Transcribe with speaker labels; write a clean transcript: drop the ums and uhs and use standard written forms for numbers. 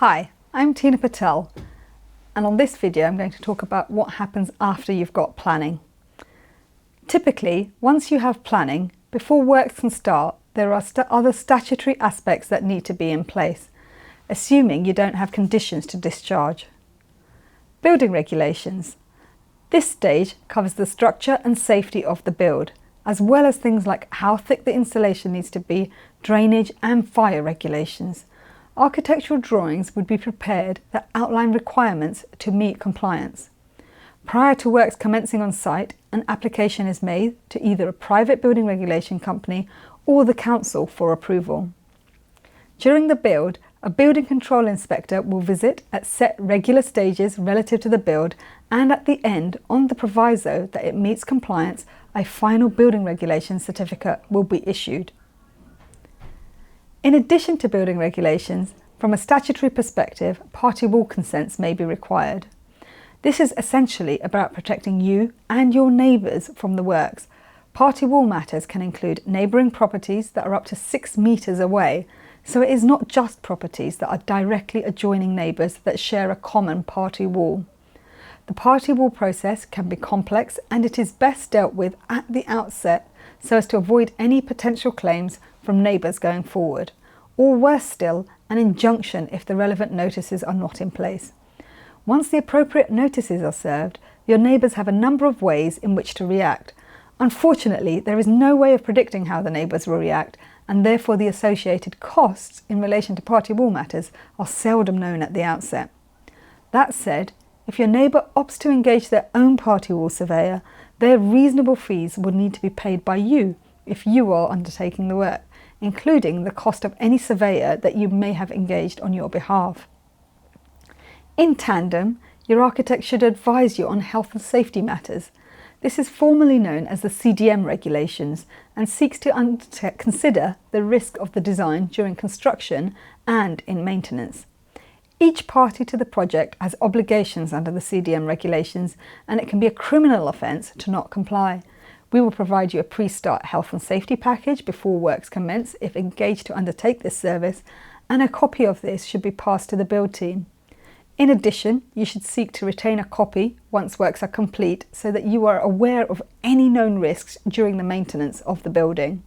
Speaker 1: Hi, I'm Tina Patel, and on this video I'm going to talk about what happens after you've got planning. Typically, once you have planning, before works can start, there are other statutory aspects that need to be in place, assuming you don't have conditions to discharge. Building regulations. This stage covers the structure and safety of the build, as well as things like how thick the installation needs to be, drainage and fire regulations. Architectural drawings would be prepared that outline requirements to meet compliance. Prior to works commencing on site, an application is made to either a private building regulation company or the council for approval. During the build, a building control inspector will visit at set regular stages relative to the build, and at the end, on the proviso that it meets compliance, a final building regulation certificate will be issued. In addition to building regulations, from a statutory perspective, party wall consents may be required. This is essentially about protecting you and your neighbours from the works. Party wall matters can include neighbouring properties that are up to 6 metres away, so it is not just properties that are directly adjoining neighbours that share a common party wall. The party wall process can be complex, and it is best dealt with at the outset so as to avoid any potential claims from neighbours going forward, or worse still, an injunction if the relevant notices are not in place. Once the appropriate notices are served, your neighbours have a number of ways in which to react. Unfortunately, there is no way of predicting how the neighbours will react, and therefore the associated costs in relation to party wall matters are seldom known at the outset. That said, if your neighbour opts to engage their own party wall surveyor, their reasonable fees would need to be paid by you if you are undertaking the work, including the cost of any surveyor that you may have engaged on your behalf. In tandem, your architect should advise you on health and safety matters. This is formally known as the CDM regulations and seeks to consider the risk of the design during construction and in maintenance. Each party to the project has obligations under the CDM regulations, and it can be a criminal offence to not comply. We will provide you a pre-start health and safety package before works commence if engaged to undertake this service, and a copy of this should be passed to the build team. In addition, you should seek to retain a copy once works are complete so that you are aware of any known risks during the maintenance of the building.